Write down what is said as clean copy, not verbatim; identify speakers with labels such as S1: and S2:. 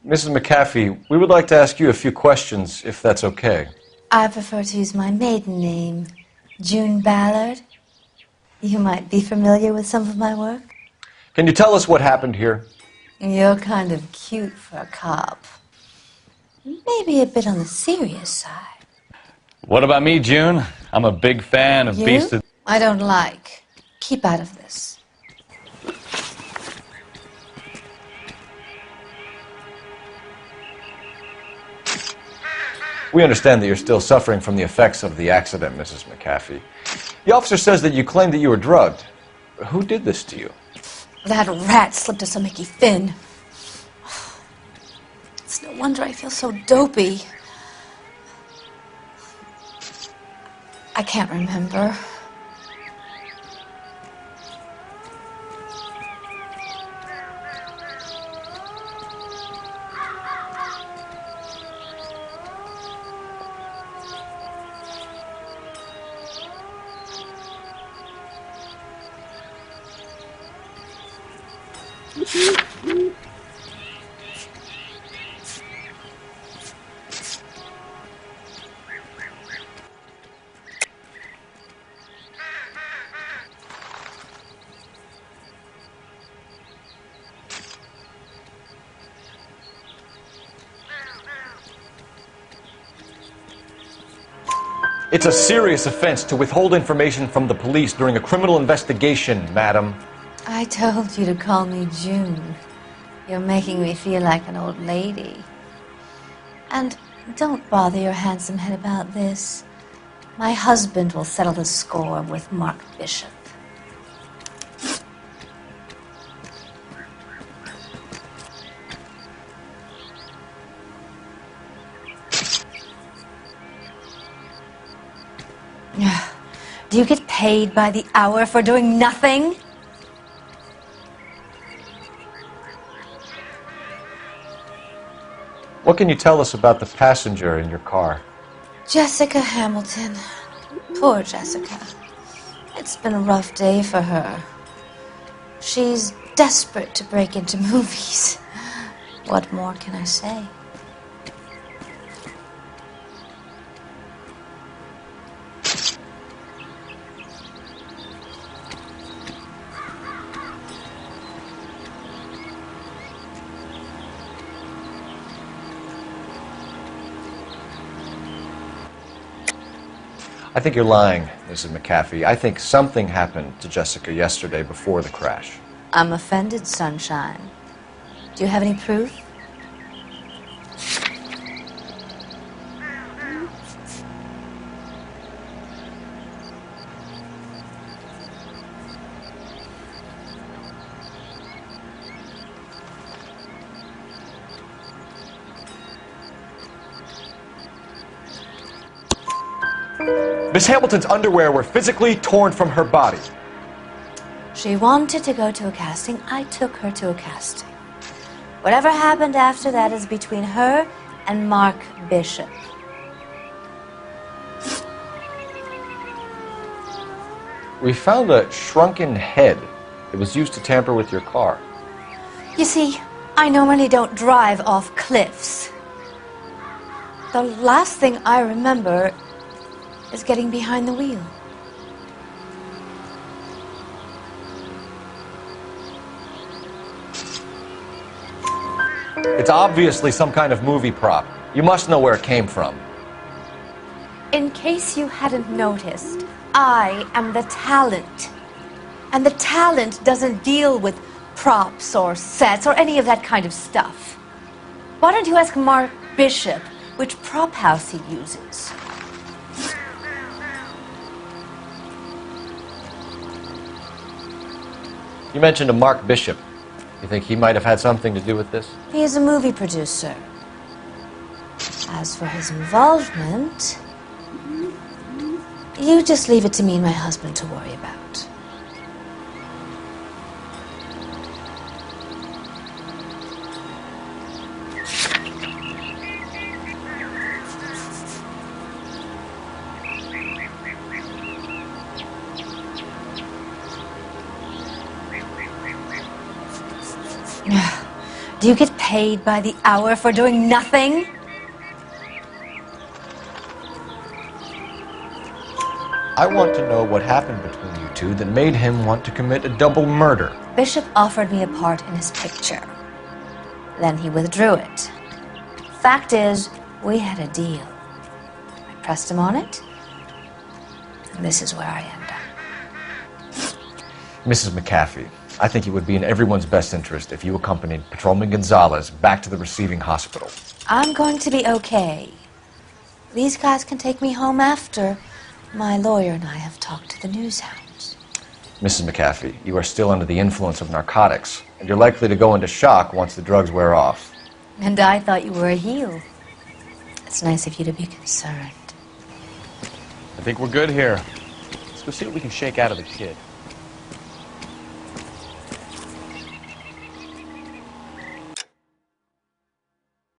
S1: Mrs. McAfee, we would like to ask you a few questions, if that's okay.
S2: I prefer to use my maiden name, June Ballard. You might be familiar with some of my work.
S1: Can you tell us what happened here?
S2: You're kind of cute for a cop. Maybe a bit on the serious side.
S3: What about me, June? I'm a big fan of Beast of...
S2: I don't like. Keep out of this.
S1: We understand that you're still suffering from the effects of the accident, Mrs. McAfee. The officer says that you claimed that you were drugged. Who did this to you?
S2: That rat slipped us a Mickey Finn. It's no wonder I feel so dopey. I can't remember.
S1: It's a serious offense to withhold information from the police during a criminal investigation, madam.
S2: I told you to call me June. You're making me feel like an old lady. And don't bother your handsome head about this. My husband will settle the score with Mark Bishop. Do you get paid by the hour for doing nothing?
S1: What can you tell us about the passenger in your car?
S2: Jessica Hamilton. Poor Jessica. It's been a rough day for her. She's desperate to break into movies. What more can I say?
S1: I think you're lying, Mrs. McAfee. I think something happened to Jessica yesterday before the crash.
S2: I'm offended, Sunshine. Do you have any proof?
S1: Miss Hamilton's underwear were physically torn from her body.
S2: She wanted to go to a casting. I took her to a casting. Whatever happened after that is between her and Mark Bishop.
S1: We found a shrunken head that was used to tamper with your car.
S2: You see, I normally don't drive off cliffs. The last thing I remember is getting behind the wheel.
S1: It's obviously some kind of movie prop. You must know where it came from.
S2: In case you hadn't noticed, I am the talent. And the talent doesn't deal with props or sets or any of that kind of stuff. Why don't you ask Mark Bishop which prop house he uses?
S1: You mentioned a Mark Bishop. You think he might have had something to do with this?
S2: He is a movie producer. As for his involvement, you just leave it to me and my husband to worry about. Do you get paid by the hour for doing nothing?
S1: I want to know what happened between you two that made him want to commit a double murder.
S2: Bishop offered me a part in his picture. Then he withdrew it. Fact is, we had a deal. I pressed him on it, and this is where I end up.
S1: Mrs. McAfee, I think it would be in everyone's best interest if you accompanied Patrolman Gonzalez back to the receiving hospital.
S2: I'm going to be okay. These guys can take me home after my lawyer and I have talked to the news hounds.
S1: Mrs. McAfee, you are still under the influence of narcotics, and you're likely to go into shock once the drugs wear off.
S2: And I thought you were a heel. It's nice of you to be concerned.
S3: I think we're good here. Let's go see what we can shake out of the kid.